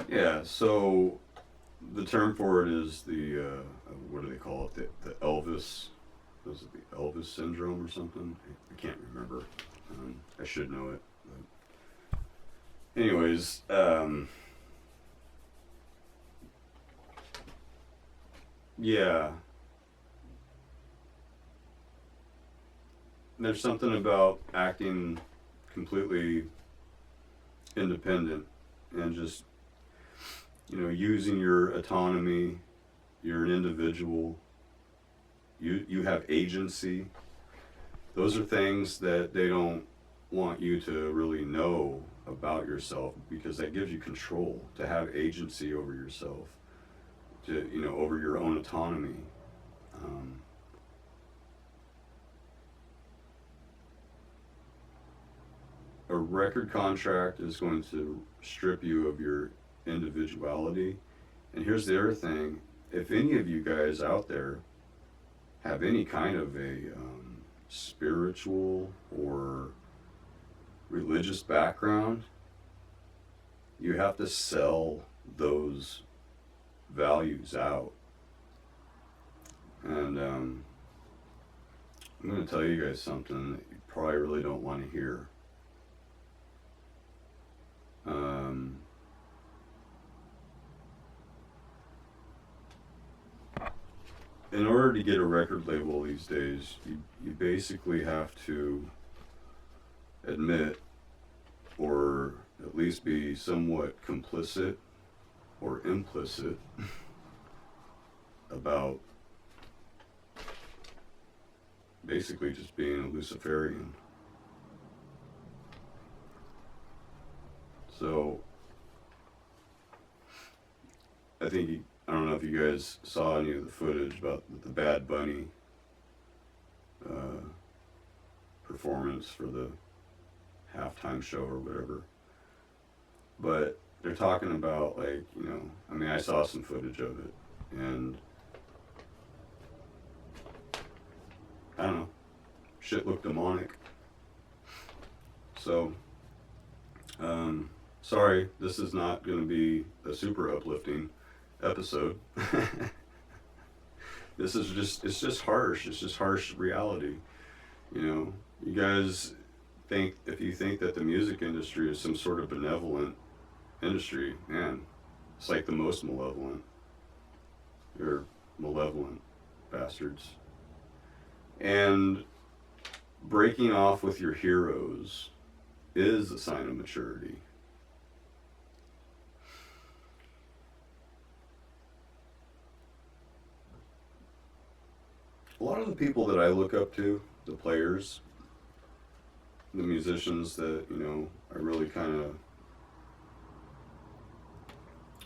Yeah, so the term for it is what do they call it? The Elvis, was it the Elvis syndrome or something? I can't remember. I should know it. But anyways, yeah, there's something about acting completely independent and just, using your autonomy. You're an individual. You have agency. Those are things that they don't want you to really know about yourself because that gives you control to have agency over yourself, to over your own autonomy. Um, a record contract is going to strip you of your individuality. And here's the other thing: if any of you guys out there have any kind of a spiritual or religious background, you have to sell those values out. And I'm going to tell you guys something that you probably really don't want to hear. Um, in order to get a record label these days, you basically have to admit, or at least be somewhat complicit or implicit about basically just being a Luciferian. So I don't know if you guys saw any of the footage about the Bad Bunny uh, performance for the halftime show or whatever, but they're talking about, like, I mean, I saw some footage of it, and I don't know, shit looked demonic. So, sorry, this is not going to be a super uplifting episode. It's just harsh. It's just harsh reality. You guys think, if you think that the music industry is some sort of benevolent industry, man, it's like the most malevolent. You're malevolent bastards. And breaking off with your heroes is a sign of maturity. A lot of the people that I look up to, the players, the musicians that, I really kind of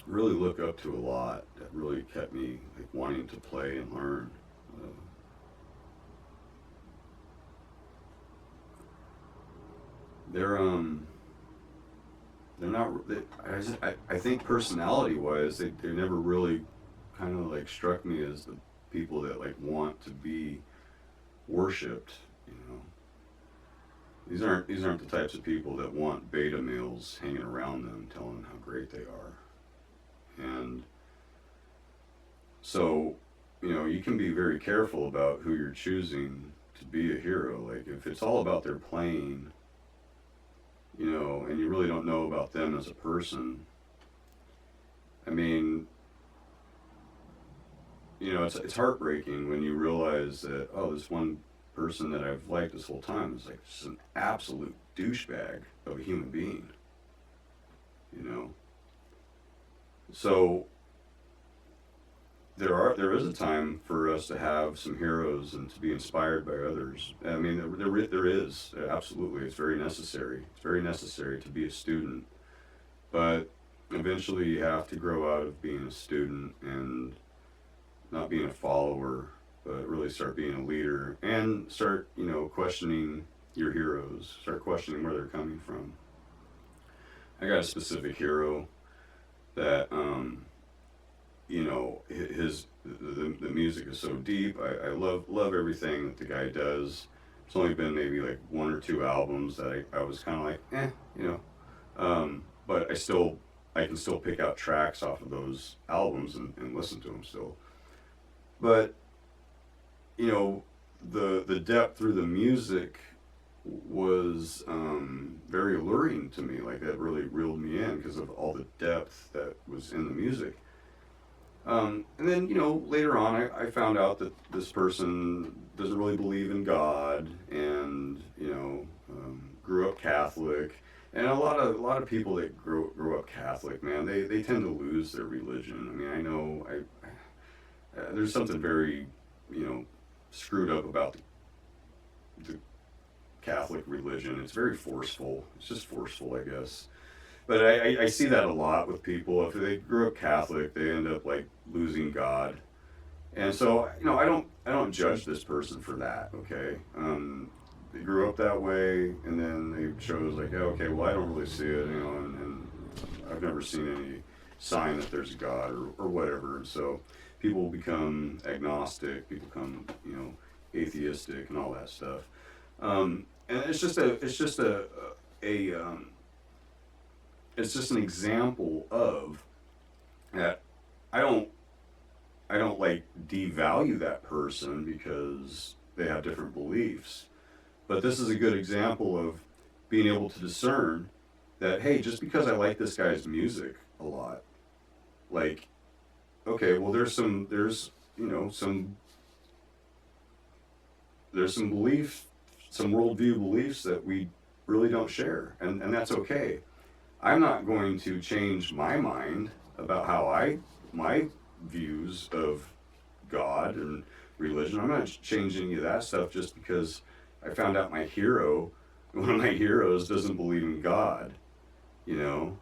really look up to a lot, that really kept me like wanting to play and learn. Uh, they're they're not. I think personality wise, they never really kind of like struck me as the people that like want to be worshipped. You know, these aren't the types of people that want beta males hanging around them, telling them how great they are. And so, you can be very careful about who you're choosing to be a hero. Like, if it's all about their playing, and you really don't know about them as a person, I mean, it's heartbreaking when you realize that, oh, this one person that I've liked this whole time is like just an absolute douchebag of a human being, you know. So there is a time for us to have some heroes and to be inspired by others. I mean, there is, absolutely. It's very necessary. It's very necessary to be a student, but eventually you have to grow out of being a student and not being a follower, but really start being a leader and start, questioning your heroes. Start questioning where they're coming from. I got a specific hero that, his the music is so deep. I love everything that the guy does. It's only been maybe like one or two albums that I was kind of like, but I still I can still pick out tracks off of those albums and listen to them still. But you know, the depth through the music was very alluring to me. Like that really reeled me in because of all the depth that was in the music. And then, later on, I found out that this person doesn't really believe in God, and grew up Catholic. And a lot of people that grow up Catholic, man, they tend to lose their religion. I mean, I know there's something very, you know, screwed up about the Catholic religion. It's very forceful. It's just forceful, I guess. But I see that a lot with people. If they grew up Catholic, they end up like losing God. And so, I don't judge this person for that. Okay, they grew up that way, and then they chose like, oh, okay, well, I don't really see it, and I've never seen any sign that there's a God or whatever. And so, people become agnostic, people become atheistic, and all that stuff. And it's just an example of that. I don't I don't like devalue that person because they have different beliefs. But this is a good example of being able to discern that, hey, just because I like this guy's music a lot, like, okay, well, there's some beliefs, some worldview beliefs that we really don't share, and that's okay. I'm not going to change my mind about my views of God and religion. I'm not changing any of that stuff just because I found out one of my heroes doesn't believe in God, you know?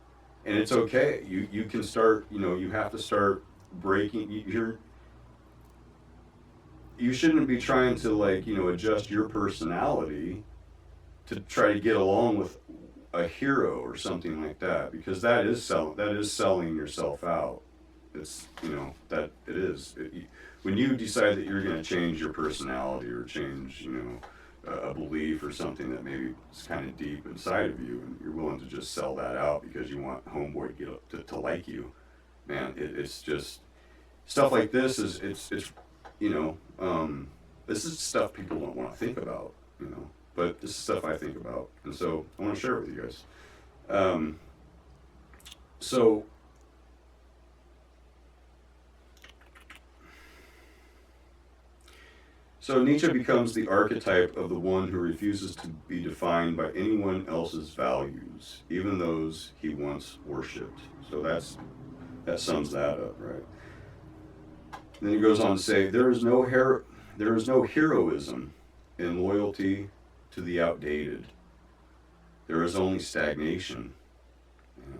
And it's okay. You can start, you have to start breaking, you shouldn't be trying to adjust your personality to try to get along with a hero or something like that, because that is selling yourself out. It's that it is when you decide that you're going to change your personality or change a belief or something that maybe is kind of deep inside of you, and you're willing to just sell that out because you want homeboy to like you. Man, it's just stuff like this it's you know this is stuff people don't want to think about, but this is stuff I think about, and so I want to share it with you guys. Um, so So Nietzsche becomes the archetype of the one who refuses to be defined by anyone else's values, even those he once worshipped. So that sums that up, right? And then he goes on to say, there is no heroism in loyalty to the outdated. There is only stagnation. Yeah.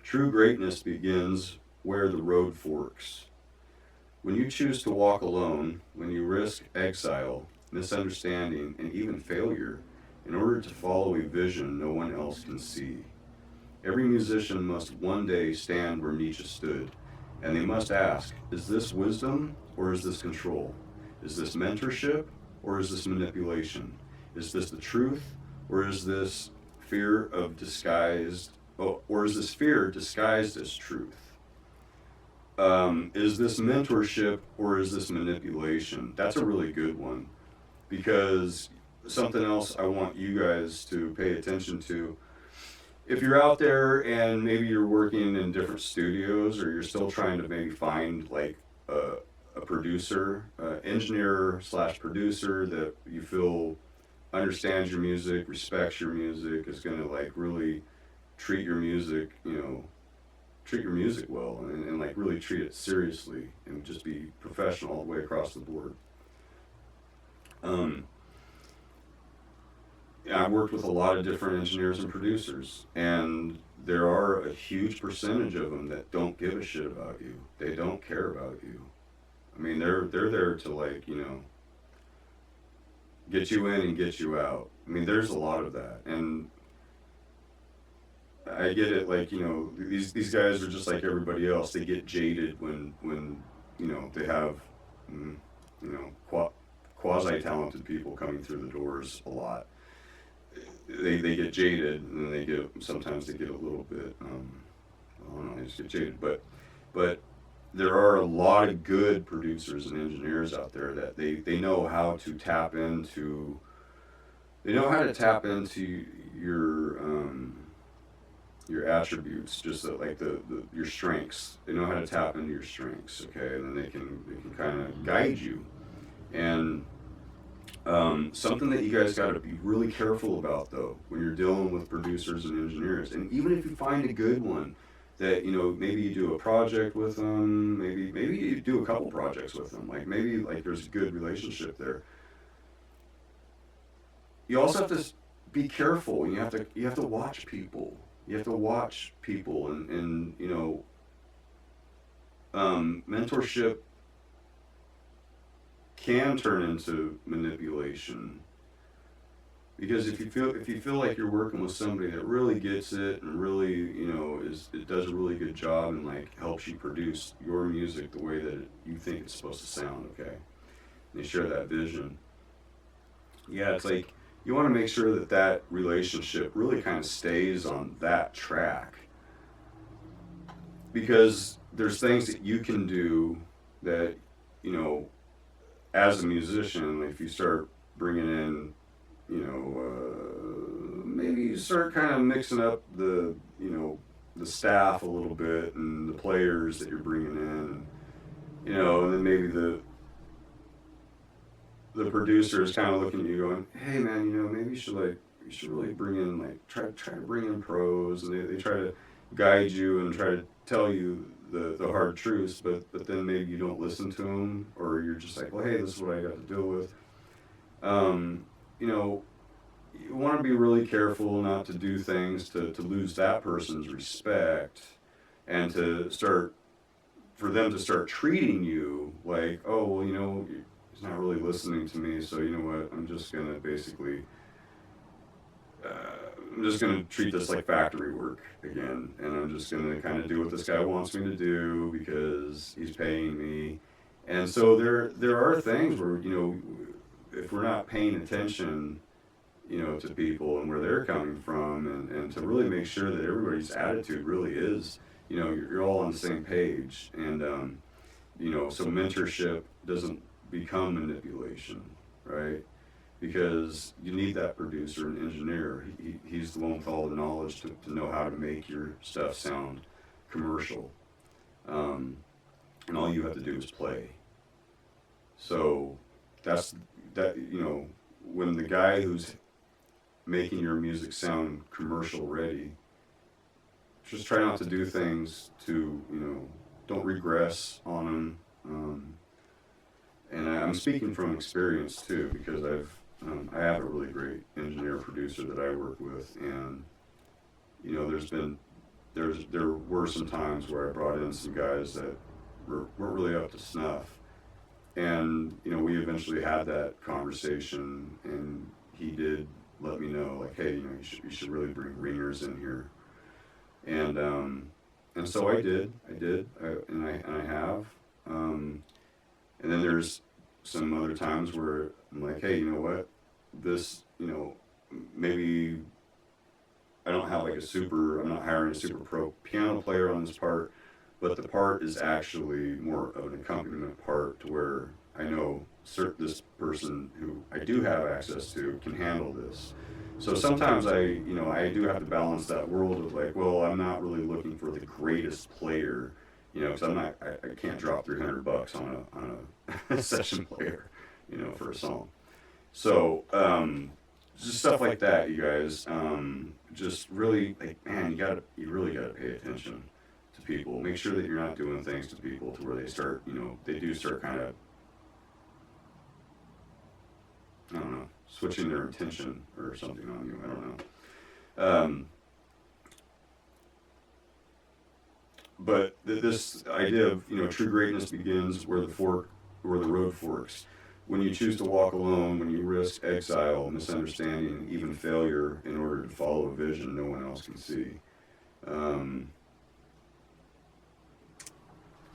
True greatness begins where the road forks. When you choose to walk alone, when you risk exile, misunderstanding, and even failure in order to follow a vision no one else can see. Every musician must one day stand where Nietzsche stood, and they must ask, is this wisdom or is this control? Is this mentorship or is this manipulation? Is this the truth or is this fear disguised as truth? Is this mentorship or is this manipulation? That's a really good one, because something else I want you guys to pay attention to. If you're out there and maybe you're working in different studios, or you're still trying to maybe find like a producer, engineer slash producer that you feel understands your music, respects your music, is going to like really treat your music, treat your music well, and like really treat it seriously and just be professional all the way across the board. Um, yeah, I've worked with a lot of different engineers and producers, and there are a huge percentage of them that don't give a shit about you. They don't care about you. I mean, they're there to get you in and get you out. I mean, there's a lot of that, and I get it. These guys are just like everybody else. They get jaded when they have mm, quasi talented people coming through the doors a lot. They get jaded, and then sometimes they get a little bit don't know, I just get jaded. But there are a lot of good producers and engineers out there that they know how to tap into. They know how to tap into your attributes, just like the your strengths. They know how to tap into your strengths, okay, and then they can kind of guide you. And something that you guys got to be really careful about, though, when you're dealing with producers and engineers, and even if you find a good one, that maybe you do a project with them, maybe you do a couple projects with them, like maybe like there's a good relationship there. You also have to be careful. You have to watch people. You have to watch people, and mentorship can turn into manipulation. Because if you feel like you're working with somebody that really gets it and really it does a really good job and like helps you produce your music the way that you think it's supposed to sound, okay, and they share that vision, yeah, it's like you want to make sure that that relationship really kind of stays on that track, because there's things that you can do that you know as a musician, if you start bringing in, maybe you start kind of mixing up the staff a little bit and the players that you're bringing in, and then maybe the producer is kind of looking at you going, hey man, maybe you should really bring in like try to bring in pros, and they try to guide you and try to tell you the hard truths, but then maybe you don't listen to them, or you're just like, well, hey, this is what I got to deal with. um, you know you want to be really careful not to do things to lose that person's respect, and to start for them to start treating you like, oh well, he's not really listening to me, so you know what, uh, I'm just gonna treat this like factory work again, and I'm just gonna kind of do what this guy wants me to do because he's paying me. And so there are things where if we're not paying attention, to people and where they're coming from, and to really make sure that everybody's attitude really is, you're all on the same page, and so mentorship doesn't become manipulation, right? Because you need that producer and engineer. He's the one with all the knowledge to know how to make your stuff sound commercial. Um, and all you have to do is play. So that's that. When the guy who's making your music sound commercial ready, just try not to do things to don't regress on them. And I'm speaking from experience too, because I have a really great engineer producer that I work with, and there were some times where I brought in some guys that weren't really up to snuff, and we eventually had that conversation, and he did let me know, like, hey, you should really bring ringers in here, and so I have, and then there's some other times where I'm like, hey, you know what, this, maybe I don't have like I'm not hiring a super pro piano player on this part, but the part is actually more of an accompaniment part, to where I know this person who I do have access to can handle this. So sometimes I do have to balance that world of like, well, I'm not really looking for the greatest player, because I can't drop $300 on a session player, for a song. So just stuff like that, you guys. Just really, like, man, you really gotta pay attention to people. Make sure that you're not doing things to people to where they do start kind of, I don't know, switching their attention or something on you. I don't know. But this idea of true greatness begins where the road forks. When you choose to walk alone, when you risk exile, misunderstanding, and even failure in order to follow a vision no one else can see. Um,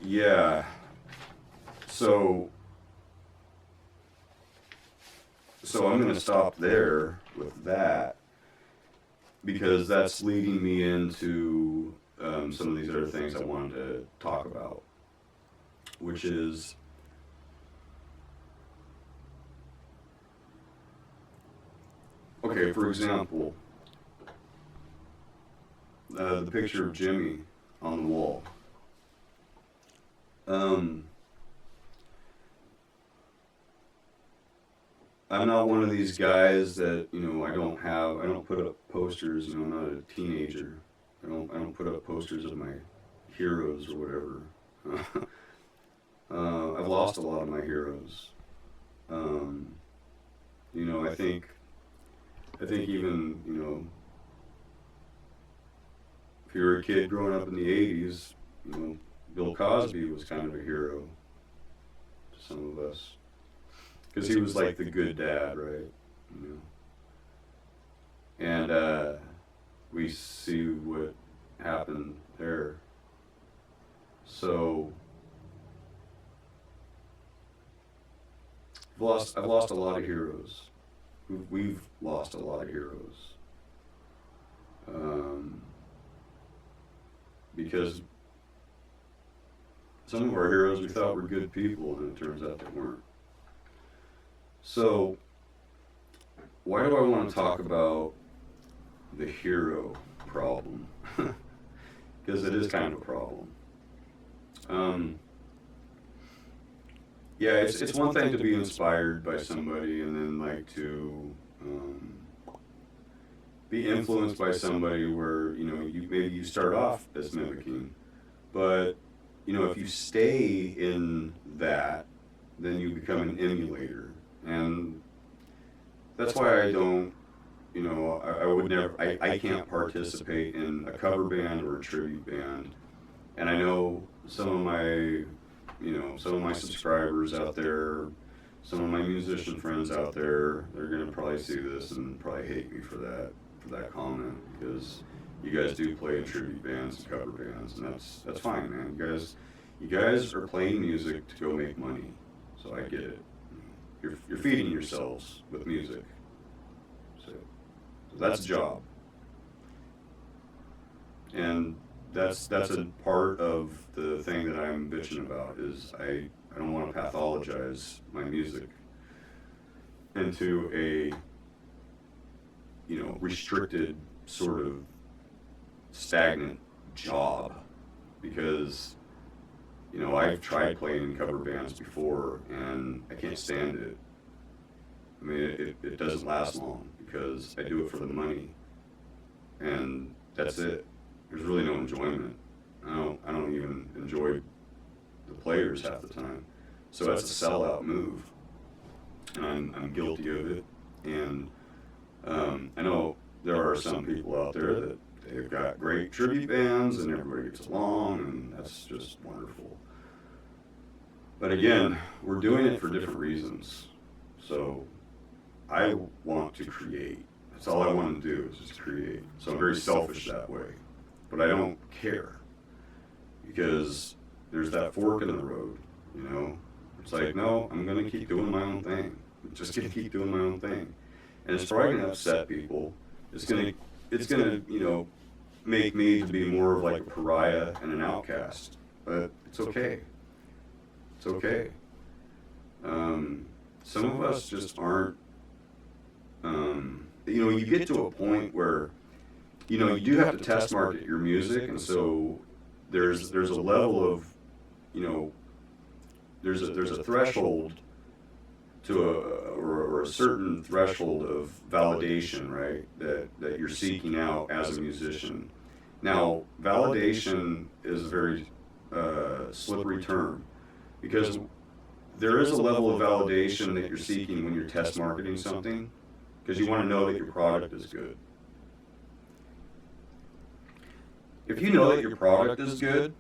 yeah. So I'm going to stop there with that, because that's leading me into some of these other things I wanted to talk about, which is okay. For example, the picture of Jimmy on the wall. Um, I'm not one of these guys that, I don't put up posters. I'm not a teenager. I don't put up posters of my heroes or whatever. I've lost a lot of my heroes. Um, I think even, if you were a kid growing up in the '80s, Bill Cosby was kind of a hero to some of us because he was like the good dad, right? And we see what happened there. So I've lost a lot of heroes. We've lost a lot of heroes. Because some of our heroes we thought were good people, and it turns out they weren't. So, why do I want to talk about the hero problem? Because it is kind of a problem. Yeah, it's one thing to be inspired by somebody and then like to be influenced by somebody where you start off as mimicking, but if you stay in that, then you become an emulator, and that's why I don't. I would never. I can't participate in a cover band or a tribute band, and I know some of my subscribers out there, some of my musician friends out there, they're gonna probably see this and probably hate me for that comment, because you guys do play in tribute bands and cover bands, and that's fine, man. You guys are playing music to go make money, so I get it. You're feeding yourselves with music, so that's a job, and that's a part of the thing that I'm bitching about is I don't want to pathologize my music into a restricted sort of stagnant job, because I've tried playing in cover bands before and I can't stand it. I mean, it doesn't last long because I do it for the money, and that's it. There's really no enjoyment. I don't even enjoy the players half the time. So that's a sellout move, and I'm guilty of it. And I know there are some people out there that they've got great tribute bands and everybody gets along, and that's just wonderful. But again, we're doing it for different reasons. So I want to create. That's all I want to do is just create. So I'm very selfish that way. But I don't care, because there's that fork in the road, It's like, no, I'm going to keep doing my own thing. I'm just going to keep doing my own thing. And it's probably going to upset people. It's going to make me to be more of like a pariah and an outcast. But it's okay. It's okay. Some of us just aren't, you get to a point where, you do have to test market your music, and so there's a level of, there's a threshold to or a certain threshold of validation, right? That you're seeking out as a musician. Now, validation is a very slippery term, because there is a level of validation that you're seeking when you're test marketing something, because you want to know that your product is good. If you know that your product is good,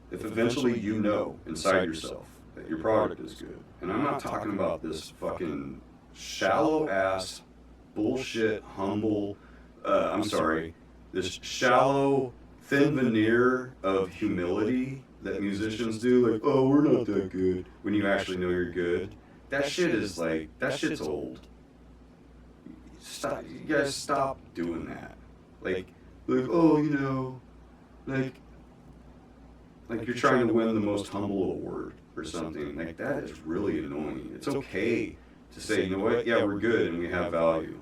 if eventually you know inside yourself that your product is good, and I'm not talking about this fucking shallow ass bullshit this shallow thin veneer of humility that musicians do, like, oh, we're not that good, when you actually know you're good. That shit's old. You guys stop doing that. Like, oh, like you're trying to win the most humble award or something. Like, that is really annoying. It's okay to say, you know what, yeah, we're good and we have value.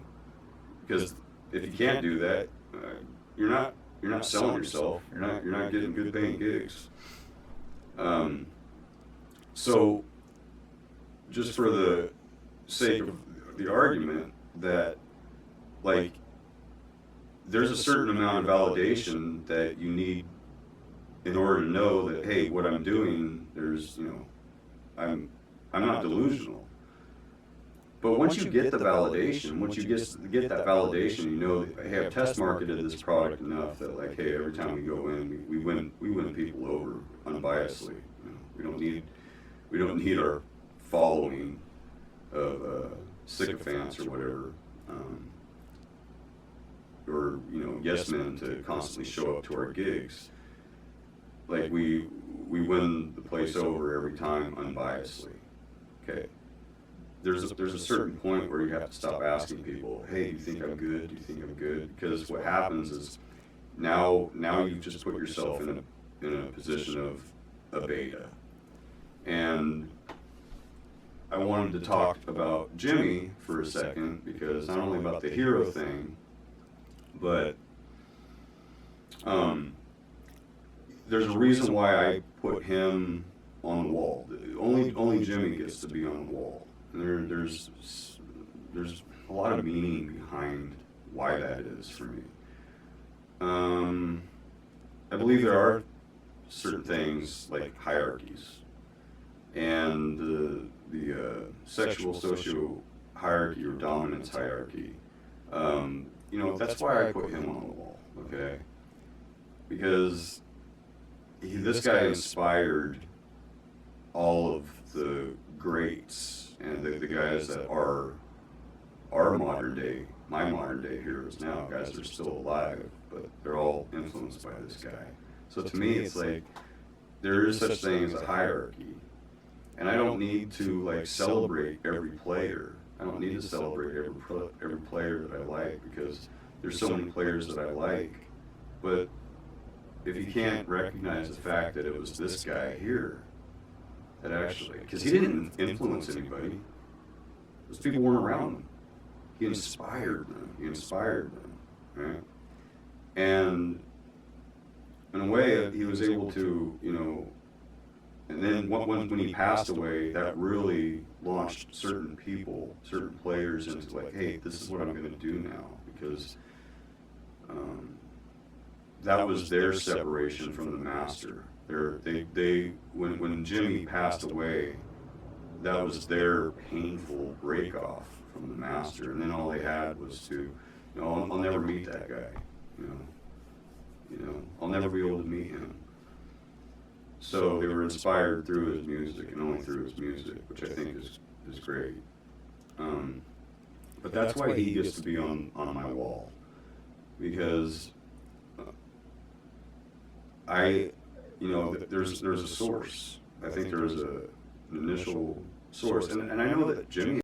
Because if you can't do that, you're not selling yourself. You're not getting good paying gigs. So just for the sake of the argument that, like, there's a certain amount of validation that you need in order to know that, hey, what I'm doing, there's, I'm not delusional. But once you get the validation, once you get that validation, you know that, hey, I've test marketed this product enough that, like, hey, every time we go in, we win people over unbiasedly. We don't need our following of sycophants or whatever, or yes men to constantly show up to our gigs. Like, we win the place over every time unbiasedly. Okay. There's a certain point where you have to stop asking people, hey, do you think I'm good? Do you think I'm good? Because what happens is now you've just put yourself in a position of a beta. And I wanted to talk about Jimmy for a second, because not only about the hero thing, but there's a reason why I put him on the wall. Only Jimmy gets to be on the wall. And there's a lot of meaning behind why that is for me. I believe there are certain things like hierarchies, and the sexual socio hierarchy or dominance hierarchy. That's why I put him on the wall. Okay, because this guy inspired all of the greats and the guys that are my modern day heroes now, guys that are still alive, but they're all influenced by this guy. So to me, it's like, there is such thing as a hierarchy, and I don't need to, like, celebrate every player. I don't need to celebrate every player that I like, because there's so many players that I like. But if you can't recognize the fact that it was this guy here that actually, because he didn't influence anybody, those people weren't around him. He inspired them, right? And in a way, he was able to, and then when he passed away, that really launched certain players into, like, hey, this is what I'm going to do now, because that was their separation from the master. When Jimmy passed away, that was their painful break off from the master, and then all they had was to, I'll never meet that guy, I'll never be able to meet him. So they were inspired through his music, and only through his music, which I think is great. But that's why he gets to be on my wall, because there's a source. I think there's an initial source, and I know that Jimmy